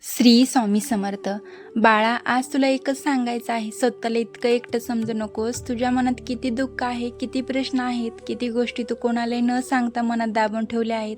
श्री स्वामी समर्थ. बाळा, आज तुला एकच सांगायचं आहे, स्वतःला इतकं एकटं समजू नकोस. तुझ्या मनात किती दुःख आहे, किती प्रश्न आहेत, किती गोष्टी तू कोणालाही न सांगता मनात दाबून ठेवल्या आहेत,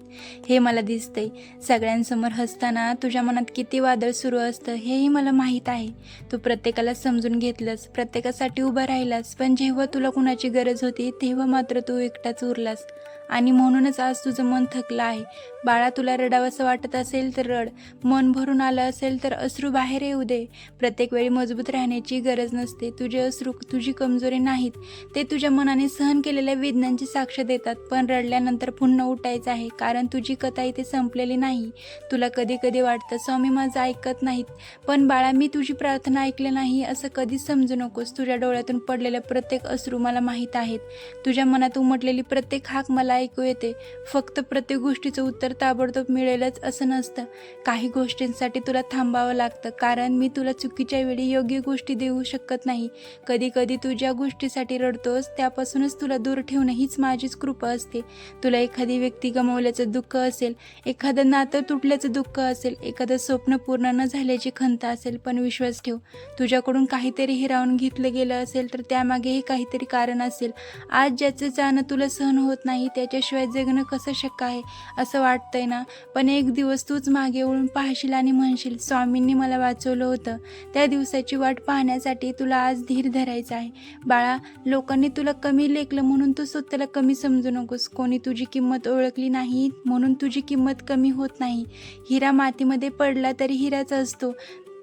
हे मला दिसतंय. सगळ्यांसमोर हसताना तुझ्या मनात किती वादळ सुरू असतं हेही मला माहीत आहे. तू प्रत्येकाला समजून घेतलंस, प्रत्येकासाठी उभं राहिलास, पण जेव्हा तुला कुणाची गरज होती तेव्हा मात्र तू एकटाच उरलास. आणि म्हणूनच आज तुझं मन थकलं आहे. बाळा, तुला रडावंसं वाटत असेल तर रड, मन भरून आलं असेल तर अश्रू बाहेर येऊ दे. प्रत्येक वेळी मजबूत राहण्याची गरज नसते. तुझे अश्रू तुझी कमजोरी नाहीत, ते तुझ्या मनाने सहन केलेल्या वेदनांची साक्ष देतात. पण रडल्यानंतर पुन्हा उठायचं आहे, कारण तुझी कथा इथे संपलेली नाही. तुला कधी कधी वाटतं स्वामी माझं ऐकत नाहीत, पण बाळा, मी तुझी प्रार्थना ऐकली नाही असं कधीच समजू नकोस. तुझ्या डोळ्यातून पडलेल्या प्रत्येक अश्रू मला माहीत आहेत. तुझ्या मनात उमटलेली प्रत्येक हाक मला ऐकू येते. फक्त प्रत्येक गोष्टीचं उत्तर ताबडतोब मिळेलच असं नसतं. काही गोष्टींसाठी तुला थांबावं लागतं, कारण मी तुला चुकीच्या वेळी योग्य गोष्टी देऊ शकत नाही. कधी कधी तू ज्या गोष्टीसाठी रडतोस त्यापासूनच तुला दूर ठेवणं हीच माझीच कृपा असते. तुला एखादी व्यक्ती गमावल्याचं दुःख असेल, एखादं नातं तुटल्याचं दुःख असेल, एखादं स्वप्न पूर्ण न झाल्याची खंत असेल, पण विश्वास ठेव, तुझ्याकडून काहीतरी हिरावून घेतलं गेलं असेल तर त्यामागेही काहीतरी कारण असेल. आज ज्याचं जाणं तुला सहन होत नाही त्याच्याशिवाय जगणं कसं शक्य आहे असं वाटतंय ना, पण एक दिवस तूच मागे वळून पाहशील आणि म्हणशील, स्वामींनी मला वाचवलं होतं. त्या दिवसाची वाट पाहण्यासाठी तुला आज धीर धरायचा आहे. बाळा, लोकांनी तुला कमी लेखलं म्हणून तू स्वतःला कमी समजू नकोस. कोणी तुझी किंमत ओळखली नाही म्हणून तुझी किंमत कमी होत नाही. हिरा मातीमध्ये पडला तरी हिराच असतो.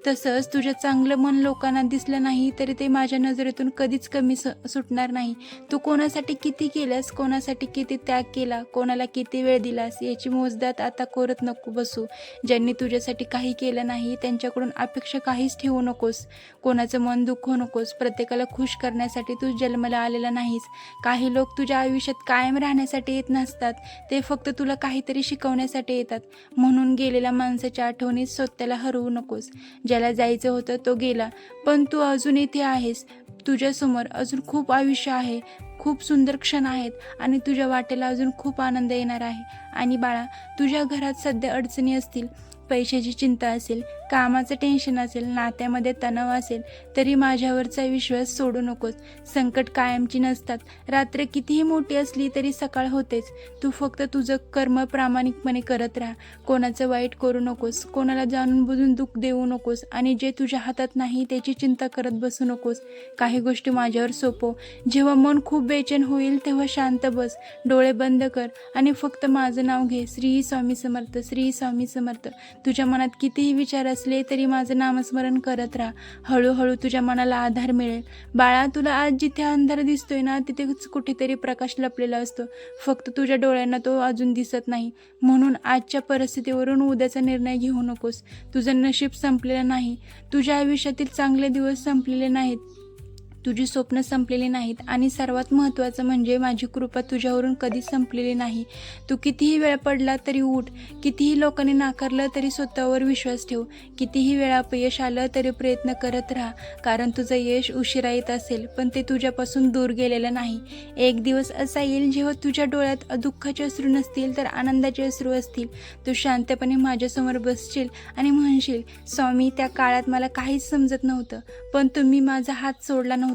तसंच तुझं चांगलं मन लोकांना दिसलं नाही तरी ते माझ्या नजरेतून कधीच कमी सुटणार नाही. तू कोणासाठी किती केलंस, कोणासाठी किती त्याग केला, कोणाला किती वेळ दिलास याची मोजदाद आता करत नको बसू. ज्यांनी तुझ्यासाठी काही केलं नाही त्यांच्याकडून अपेक्षा काहीच ठेवू नकोस. कोणाचं मन दुखवू नकोस. प्रत्येकाला खुश करण्यासाठी तू जन्माला आलेला नाहीस. काही लोक तुझ्या आयुष्यात कायम राहण्यासाठी येत नसतात, ते फक्त तुला काहीतरी शिकवण्यासाठी येतात. म्हणून गेलेल्या माणसाच्या आठवणीत स्वतःला हरवू नकोस. ज्याला जायचं होतं तो गेला, पण तू अजून इथे आहेस. तुझ्यासमोर अजून खूप आयुष्य आहे, खूप सुंदर क्षण आहेत आणि तुझ्या वाटेला अजून खूप आनंद येणार आहे. आणि बाळा, तुझ्या घरात सध्या अडचणी असतील, पैशाची चिंता असेल, कामाचं टेन्शन असेल, नात्यामध्ये तणाव असेल, तरी माझ्यावरचा विश्वास सोडू नकोस. संकट कायमची नसतात. रात्र कितीही मोठी असली तरी सकाळ होतेच. तू फक्त तुझं कर्म प्रामाणिकपणे करत राहा. कोणाचं वाईट करू नकोस, कोणाला जाणून बुजून दुःख देऊ नकोस आणि जे तुझ्या हातात नाही त्याची चिंता करत बसू नकोस. काही गोष्टी माझ्यावर सोपव. जेव्हा मन खूप बेचैन होईल तेव्हा शांत बस, डोळे बंद कर आणि फक्त माझं नाव घे, श्री स्वामी समर्थ, श्री स्वामी समर्थ. तुझ्या मनात कितीही विचार असले तरी माझं नामस्मरण करत राहा. हळूहळू तुझ्या मनाला आधार मिळेल. बाळा, तुला आज जिथे अंधार दिसतोय ना तिथेच कुठेतरी प्रकाश लपलेला असतो. फक्त तुझ्या डोळ्यांना तो अजून दिसत नाही. म्हणून आजच्या परिस्थितीवरून उद्याचा निर्णय घेऊ नकोस. तुझं नशीब संपलेलं नाही. तुझ्या आयुष्यातील चांगले दिवस संपलेले नाहीत. तुझी स्वप्न संपलेली नाहीत आणि सर्वात महत्त्वाचं म्हणजे माझी कृपा तुझ्यावरून कधीच संपलेली नाही. तू कितीही वेळ पडला तरी उठ, कितीही लोकांनी नाकारलं तरी स्वतःवर विश्वास ठेव, कितीही वेळा अपयश आलं तरी प्रयत्न करत राहा. कारण तुझं यश उशिरा येत असेल पण ते तुझ्यापासून दूर गेलेलं नाही. एक दिवस असा येईल जेव्हा तुझ्या डोळ्यात दुःखाचे अश्रू नसतील तर आनंदाचे अश्रू असतील. तू शांतपणे माझ्यासमोर बसशील आणि म्हणशील, स्वामी, त्या काळात मला काहीच समजत नव्हतं पण तुम्ही माझा हात सोडला नव्हता.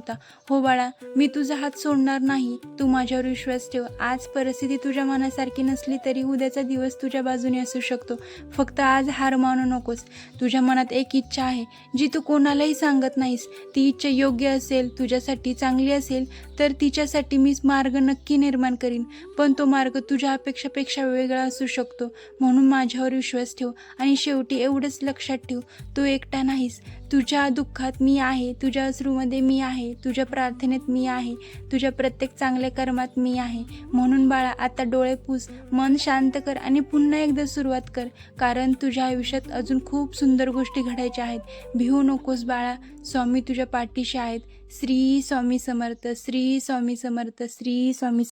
हो बाळा, मी तुझा हात सोडणार नाही. तू माझ्यावर विश्वास ठेव. आज परिस्थिती तुझ्या मनासारखी नसली तरी उद्याचा दिवस तुझ्या बाजूने असू शकतो. फक्त आज हार मानू नकोस. तुझ्या मनात एक इच्छा आहे जी तू कोणालाही सांगत नाहीस. ती इच्छा योग्य असेल, तुझ्यासाठी चांगली असेल तर तिच्यासाठी मी मार्ग नक्की निर्माण करीन. पण तो मार्ग तुझ्या अपेक्षापेक्षा वेगळा असू शकतो. म्हणून माझ्यावर विश्वास ठेव आणि शेवटी एवढंच लक्षात ठेव, तू एकटा नाहीस. तुझ्या दुःखात मी आहे, तुझ्या अश्रूमध्ये मी आहे, तुझ्या प्रार्थनेत मी आहे, तुझ्या प्रत्येक चांगल्या कर्मात मी आहे. म्हणून बाळा, आता डोळे पुस, मन शांत कर आणि पुन्हा एकदा सुरुवात कर. कारण तुझ्या आयुष्यात अजून खूप सुंदर गोष्टी घडायच्या आहेत. भिवू नकोस बाळा, स्वामी तुझ्या पाठीशी आहेत. श्री स्वामी समर्थ, श्री स्वामी समर्थ, श्री स्वामी